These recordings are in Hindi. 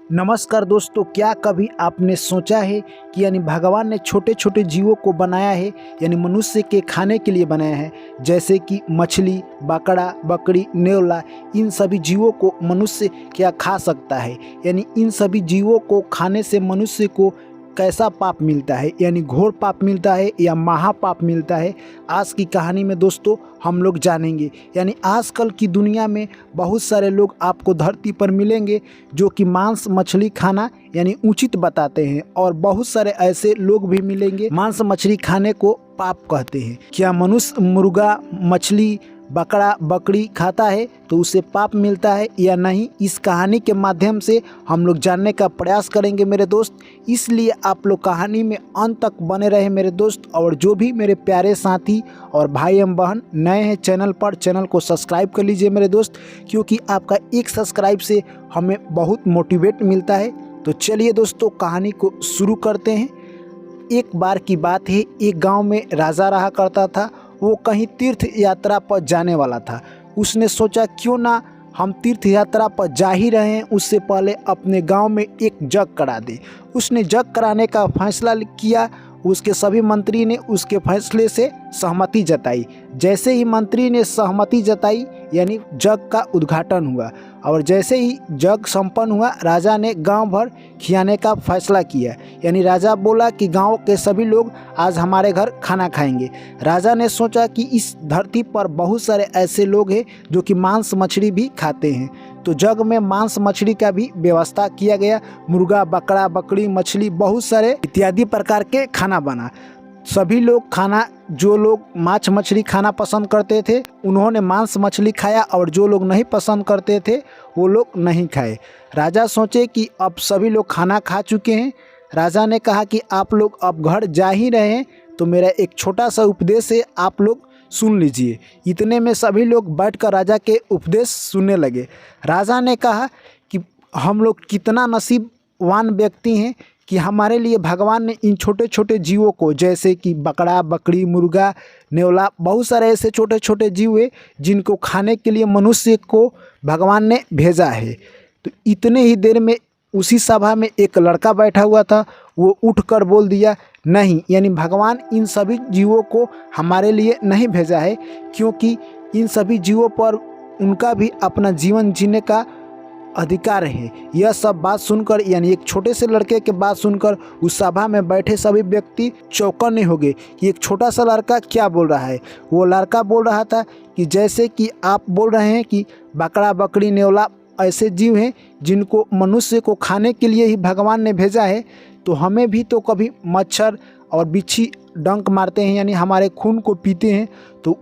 नमस्कार दोस्तों, क्या कभी आपने सोचा है कि भगवान ने छोटे छोटे जीवों को बनाया है, मनुष्य के खाने के लिए बनाया है। जैसे कि मछली, बकरा, बकरी, नेवला, इन सभी जीवों को मनुष्य क्या खा सकता है। इन सभी जीवों को खाने से मनुष्य को कैसा पाप मिलता है, घोर पाप मिलता है या महापाप मिलता है। आज की कहानी में दोस्तों हम लोग जानेंगे। आजकल की दुनिया में बहुत सारे लोग आपको धरती पर मिलेंगे जो कि मांस मछली खाना उचित बताते हैं, और बहुत सारे ऐसे लोग भी मिलेंगे मांस मछली खाने को पाप कहते हैं। क्या मनुष्य मुर्गा, मछली, बकरा, बकरी खाता है तो उसे पाप मिलता है या नहीं, इस कहानी के माध्यम से हम लोग जानने का प्रयास करेंगे मेरे दोस्त। इसलिए आप लोग कहानी में अंत तक बने रहे मेरे दोस्त। और जो भी मेरे प्यारे साथी और भाई एवं बहन नए हैं चैनल पर, चैनल को सब्सक्राइब कर लीजिए मेरे दोस्त, क्योंकि आपका एक सब्सक्राइब से हमें बहुत मोटिवेट मिलता है। तो चलिए दोस्तों कहानी को शुरू करते हैं। एक बार की बात है, एक गाँव में राजा रहा करता था। वो कहीं तीर्थ यात्रा पर जाने वाला था। उसने सोचा क्यों ना हम तीर्थ यात्रा पर जा ही रहे हैं, उससे पहले अपने गांव में एक यज्ञ करा दे। उसने यज्ञ कराने का फैसला किया। उसके सभी मंत्री ने उसके फैसले से सहमति जताई। जैसे ही मंत्री ने सहमति जताई यज्ञ का उद्घाटन हुआ, और जैसे ही यज्ञ संपन्न हुआ राजा ने गांव भर खिलाने का फैसला किया। राजा बोला कि गांव के सभी लोग आज हमारे घर खाना खाएंगे। राजा ने सोचा कि इस धरती पर बहुत सारे ऐसे लोग हैं जो कि मांस मछली भी खाते हैं, तो यज्ञ में मांस मछली का भी व्यवस्था किया गया। मुर्गा, बकरा, बकरी, मछली, बहुत सारे इत्यादि प्रकार के खाना बना। सभी लोग खाना, जो लोग मांस मछली खाना पसंद करते थे उन्होंने मांस मछली खाया, और जो लोग नहीं पसंद करते थे वो लोग नहीं खाए। राजा सोचे कि अब सभी लोग खाना खा चुके हैं। राजा ने कहा कि आप लोग अब घर जा ही रहे हैं तो मेरा एक छोटा सा उपदेश है, आप लोग सुन लीजिए। इतने में सभी लोग बैठकर राजा के उपदेश सुनने लगे। राजा ने कहा कि हम लोग कितना नसीबवान व्यक्ति हैं कि हमारे लिए भगवान ने इन छोटे छोटे जीवों को, जैसे कि बकरा, बकरी, मुर्गा, नेवला, बहुत सारे ऐसे छोटे छोटे जीव हैं जिनको खाने के लिए मनुष्य को भगवान ने भेजा है। तो इतने ही देर में उसी सभा में एक लड़का बैठा हुआ था। वो उठकर बोल दिया, नहीं, भगवान इन सभी जीवों को हमारे लिए नहीं भेजा है, क्योंकि इन सभी जीवों पर उनका भी अपना जीवन जीने का अधिकार है। यह सब बात सुनकर, एक छोटे से लड़के के बात सुनकर उस सभा में बैठे सभी व्यक्ति चौकन्ने हो गए कि एक छोटा सा लड़का क्या बोल रहा है। वो लड़का बोल रहा था कि जैसे कि आप बोल रहे हैं कि बकरा, बकरी, नेवला ऐसे जीव हैं जिनको मनुष्य को खाने के लिए ही भगवान ने भेजा है, तो हमें भी तो कभी मच्छर और बिच्छी डंक मारते हैं, हमारे खून को पीते हैं, तो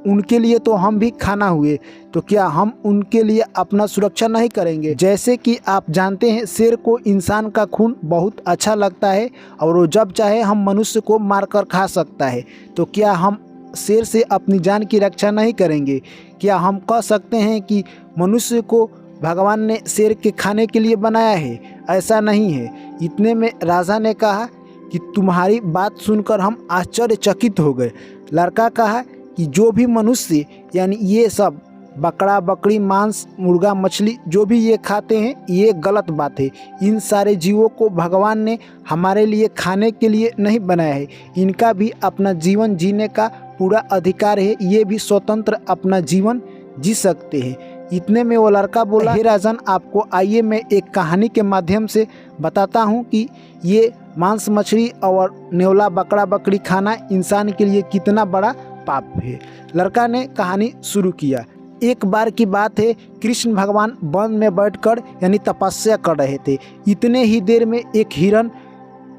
उनके लिए तो हम भी खाना हुए, तो क्या हम उनके लिए अपना सुरक्षा नहीं करेंगे। जैसे कि आप जानते हैं शेर को इंसान का खून बहुत अच्छा लगता है, और वो जब चाहे हम मनुष्य को मारकर खा सकता है, तो क्या हम शेर से अपनी जान की रक्षा नहीं करेंगे। क्या हम कह सकते हैं कि मनुष्य को भगवान ने शेर के खाने के लिए बनाया है? ऐसा नहीं है। इतने में राजा ने कहा कि तुम्हारी बात सुनकर हम आश्चर्यचकित हो गए। लड़का कहा कि जो भी मनुष्य ये सब बकरा, बकरी, मांस, मुर्गा, मछली जो भी ये खाते हैं, ये गलत बात है। इन सारे जीवों को भगवान ने हमारे लिए खाने के लिए नहीं बनाया है। इनका भी अपना जीवन जीने का पूरा अधिकार है, ये भी स्वतंत्र अपना जीवन जी सकते हैं। इतने में वो लड़का बोला, हे राजन, आपको आइए मैं एक कहानी के माध्यम से बताता हूँ कि ये मांस मछली और नेवला, बकरा, बकरी खाना इंसान के लिए कितना बड़ा पाप है। लड़का ने कहानी शुरू किया। एक बार की बात है, कृष्ण भगवान वन में बैठकर तपस्या कर रहे थे। इतने ही देर में एक हिरन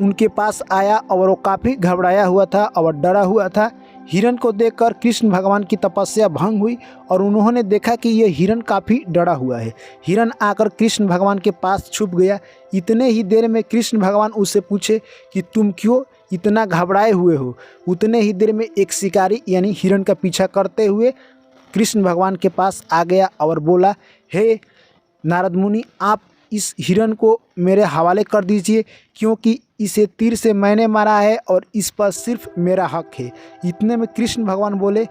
उनके पास आया, और वो काफ़ी घबराया हुआ था और डरा हुआ था। हिरन को देखकर कृष्ण भगवान की तपस्या भंग हुई, और उन्होंने देखा कि यह हिरन काफ़ी डरा हुआ है। हिरन आकर कृष्ण भगवान के पास छुप गया। इतने ही देर में कृष्ण भगवान उससे पूछे कि तुम क्यों इतना घबराए हुए हो। उतने ही देर में एक शिकारी हिरन का पीछा करते हुए कृष्ण भगवान के पास आ गया और बोला, हे नारद मुनि, आप इस हिरन को मेरे हवाले कर दीजिए, क्योंकि इसे तीर से मैंने मारा है और इस पर सिर्फ मेरा हक है। इतने में कृष्ण भगवान बोले,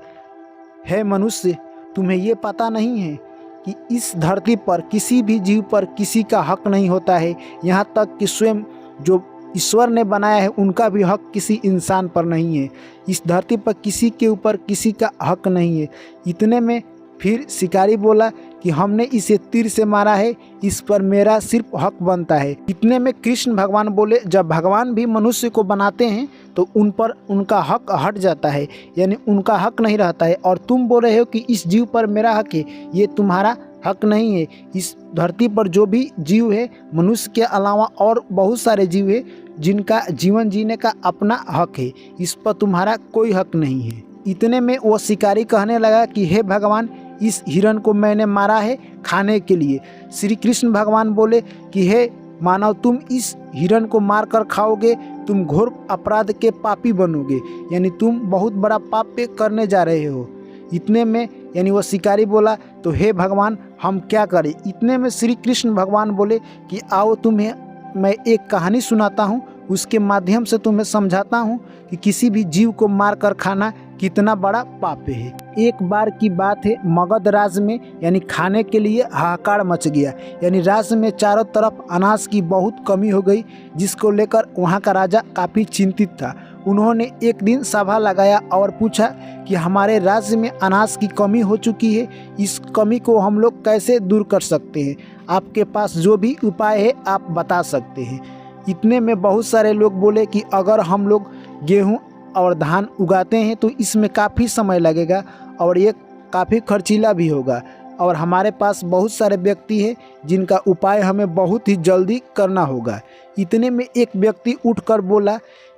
हे मनुष्य, तुम्हें ये पता नहीं है कि इस धरती पर किसी भी जीव पर किसी का हक नहीं होता है, यहाँ तक कि स्वयं जो ईश्वर ने बनाया है उनका भी हक किसी इंसान पर नहीं है। इस धरती पर किसी के ऊपर किसी का हक नहीं है। इतने में फिर शिकारी बोला कि हमने इसे तीर से मारा है, इस पर मेरा सिर्फ हक बनता है। इतने में कृष्ण भगवान बोले, जब भगवान भी मनुष्य को बनाते हैं तो उन पर उनका हक हट जाता है, यानी उनका हक नहीं रहता है। और तुम बोल रहे हो कि इस जीव पर मेरा हक है, ये तुम्हारा हक नहीं है। इस धरती पर जो भी जीव है, मनुष्य के अलावा और बहुत सारे जीव है जिनका जीवन जीने का अपना हक है, इस पर तुम्हारा कोई हक नहीं है। इतने में वो शिकारी कहने लगा कि हे भगवान, इस हिरण को मैंने मारा है खाने के लिए। श्री कृष्ण भगवान बोले कि हे मानव, तुम इस हिरण को मार कर खाओगे, तुम घोर अपराध के पापी बनोगे, यानी तुम बहुत बड़ा पाप करने जा रहे हो। इतने में यानी वो शिकारी बोला, तो हे भगवान हम क्या करें। इतने में श्री कृष्ण भगवान बोले कि आओ तुम्हें मैं एक कहानी सुनाता हूँ, उसके माध्यम से तुम्हें समझाता हूँ कि किसी भी जीव को मार कर खाना कितना बड़ा पाप है। एक बार की बात है, मगध राज्य में यानी खाने के लिए हाहाकार मच गया, यानी राज्य में चारों तरफ अनाज की बहुत कमी हो गई, जिसको लेकर वहाँ का राजा काफ़ी चिंतित था। उन्होंने एक दिन सभा लगाया और पूछा कि हमारे राज्य में अनाज की कमी हो चुकी है, इस कमी को हम लोग कैसे दूर कर सकते हैं, आपके पास जो भी उपाय है आप बता सकते हैं। इतने में बहुत सारे लोग बोले कि अगर हम लोग गेहूँ और धान उगाते हैं तो इसमें काफ़ी समय लगेगा और ये काफ़ी खर्चीला भी होगा, और हमारे पास बहुत सारे व्यक्ति हैं जिनका उपाय हमें बहुत ही जल्दी करना होगा। इतने में एक व्यक्ति उठकर बोला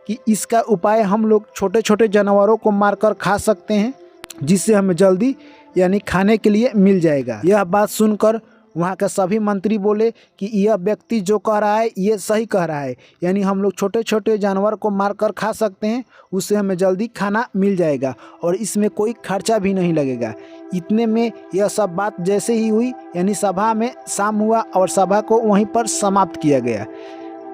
कि इसका उपाय हम लोग छोटे छोटे जानवरों को मारकर खा सकते हैं, जिससे हमें जल्दी यानी खाने के लिए मिल जाएगा। यह बात सुनकर वहाँ के सभी मंत्री बोले कि यह व्यक्ति जो कह रहा है ये सही कह रहा है, यानी हम लोग छोटे छोटे जानवर को मारकर खा सकते हैं, उससे हमें जल्दी खाना मिल जाएगा और इसमें कोई खर्चा भी नहीं लगेगा। इतने में यह सब बात जैसे ही हुई, यानी सभा में शाम हुआ और सभा को वहीं पर समाप्त किया गया।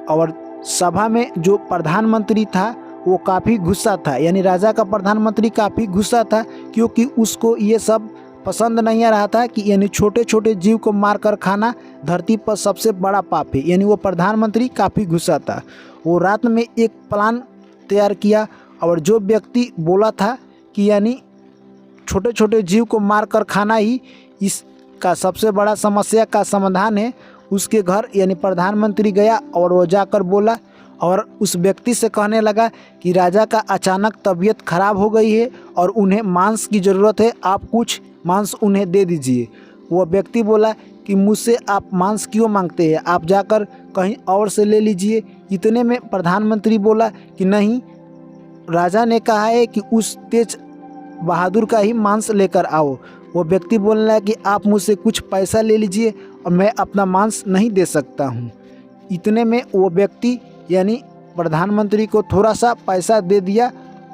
और सभा में जो प्रधानमंत्री था वो काफ़ी गुस्सा था, यानी राजा का प्रधानमंत्री काफ़ी गुस्सा था, क्योंकि उसको ये सब पसंद नहीं आ रहा था कि यानी छोटे छोटे जीव को मारकर खाना धरती पर सबसे बड़ा पाप है। यानी वो प्रधानमंत्री काफ़ी गुस्सा था। वो रात में एक प्लान तैयार किया और जो व्यक्ति बोला था कि यानी छोटे छोटे जीव को मारकर खाना ही इसका सबसे बड़ा समस्या का समाधान है, उसके घर यानी प्रधानमंत्री गया और वो जाकर बोला और उस व्यक्ति से कहने लगा कि राजा का अचानक तबीयत खराब हो गई है और उन्हें मांस की ज़रूरत है, आप कुछ मांस उन्हें दे दीजिए। वो व्यक्ति बोला कि मुझसे आप मांस क्यों मांगते हैं, आप जाकर कहीं और से ले लीजिए। इतने में प्रधानमंत्री बोला कि नहीं, राजा ने कहा है कि उस तेज बहादुर का ही मांस लेकर आओ। वो व्यक्ति बोलने लगा कि आप मुझसे कुछ पैसा ले लीजिए और मैं अपना मांस नहीं दे सकता हूँ। इतने में वो व्यक्ति यानी प्रधानमंत्री को थोड़ा सा पैसा दे दिया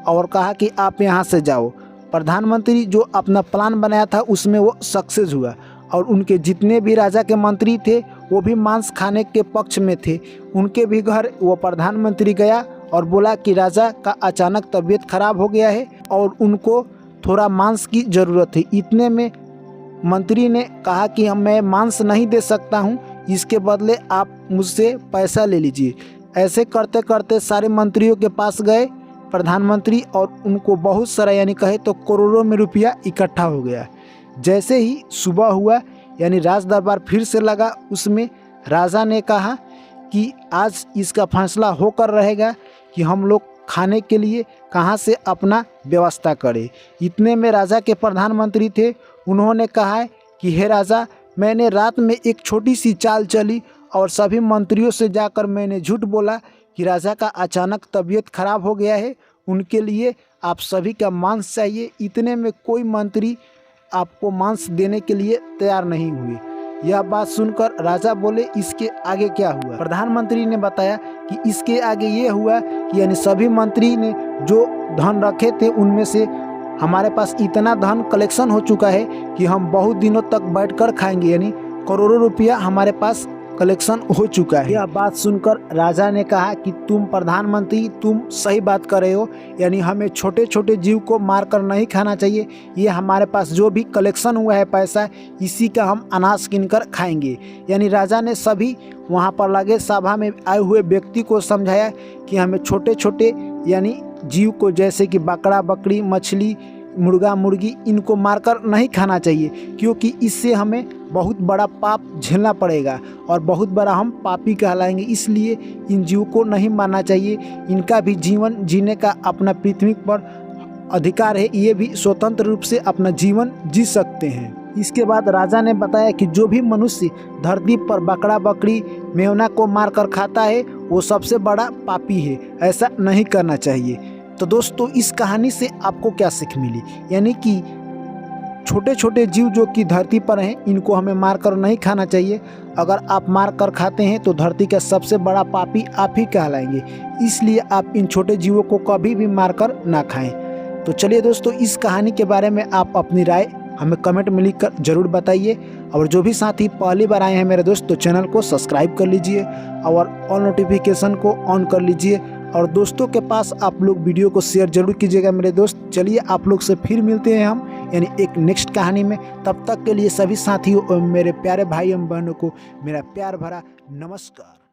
और कहा कि आप यहाँ से जाओ। प्रधानमंत्री जो अपना प्लान बनाया था उसमें वो सक्सेस हुआ और उनके जितने भी राजा के मंत्री थे वो भी मांस खाने के पक्ष में थे। उनके भी घर वो प्रधानमंत्री गया और बोला कि राजा का अचानक तबीयत खराब हो गया है और उनको थोड़ा मांस की ज़रूरत है। इतने में मंत्री ने कहा कि मैं मांस नहीं दे सकता हूँ, इसके बदले आप मुझसे पैसा ले लीजिए। ऐसे करते करते सारे मंत्रियों के पास गए प्रधानमंत्री और उनको बहुत सारा यानी कहे तो करोड़ों में रुपया इकट्ठा हो गया। जैसे ही सुबह हुआ यानी राज दरबार फिर से लगा, उसमें राजा ने कहा कि आज इसका फैसला होकर रहेगा कि हम लोग खाने के लिए कहाँ से अपना व्यवस्था करें। इतने में राजा के प्रधानमंत्री थे, उन्होंने कहा कि हे राजा, मैंने रात में एक छोटी सी चाल चली और सभी मंत्रियों से जाकर मैंने झूठ बोला कि राजा का अचानक तबीयत खराब हो गया है, उनके लिए आप सभी का मांस चाहिए। इतने में कोई मंत्री आपको मांस देने के लिए तैयार नहीं हुए। यह बात सुनकर राजा बोले इसके आगे क्या हुआ। प्रधानमंत्री ने बताया कि इसके आगे ये हुआ कि यानी सभी मंत्री ने जो धन रखे थे उनमें से हमारे पास इतना धन कलेक्शन हो चुका है कि हम बहुत दिनों तक बैठकर खाएंगे, यानी करोड़ों रुपया हमारे पास कलेक्शन हो चुका है। यह बात सुनकर राजा ने कहा कि तुम प्रधानमंत्री, तुम सही बात कर रहे हो, यानी हमें छोटे छोटे जीव को मार कर नहीं खाना चाहिए। ये हमारे पास जो भी कलेक्शन हुआ है पैसा, इसी का हम अनाज कीन कर खाएंगे। यानी राजा ने सभी वहाँ पर लगे सभा में आए हुए व्यक्ति को समझाया कि हमें छोटे छोटे यानी जीव को, जैसे कि बकरा बकरी, मछली, मुर्गा मुर्गी, इनको मारकर नहीं खाना चाहिए, क्योंकि इससे हमें बहुत बड़ा पाप झेलना पड़ेगा और बहुत बड़ा हम पापी कहलाएंगे। इसलिए इन जीवों को नहीं मारना चाहिए। इनका भी जीवन जीने का अपना पृथ्वी पर अधिकार है, ये भी स्वतंत्र रूप से अपना जीवन जी सकते हैं। इसके बाद राजा ने बताया कि जो भी मनुष्य धरती पर बकरा बकरी मेमना को मारकर खाता है वो सबसे बड़ा पापी है, ऐसा नहीं करना चाहिए। तो दोस्तों, इस कहानी से आपको क्या सीख मिली? यानी कि छोटे छोटे जीव जो कि धरती पर हैं, इनको हमें मारकर नहीं खाना चाहिए। अगर आप मार कर खाते हैं तो धरती का सबसे बड़ा पापी आप ही कहलाएंगे। इसलिए आप इन छोटे जीवों को कभी भी मारकर ना खाएं। तो चलिए दोस्तों, इस कहानी के बारे में आप अपनी राय हमें कमेंट में लिखकर ज़रूर बताइए। और जो भी साथी पहली बार आए हैं मेरे दोस्त, तो चैनल को सब्सक्राइब कर लीजिए और ऑल नोटिफिकेशन को ऑन कर लीजिए और दोस्तों के पास आप लोग वीडियो को शेयर जरूर कीजिएगा मेरे दोस्त। चलिए आप लोग से फिर मिलते हैं हम यानी एक नेक्स्ट कहानी में। तब तक के लिए सभी साथियों और मेरे प्यारे भाई एवं बहनों को मेरा प्यार भरा नमस्कार।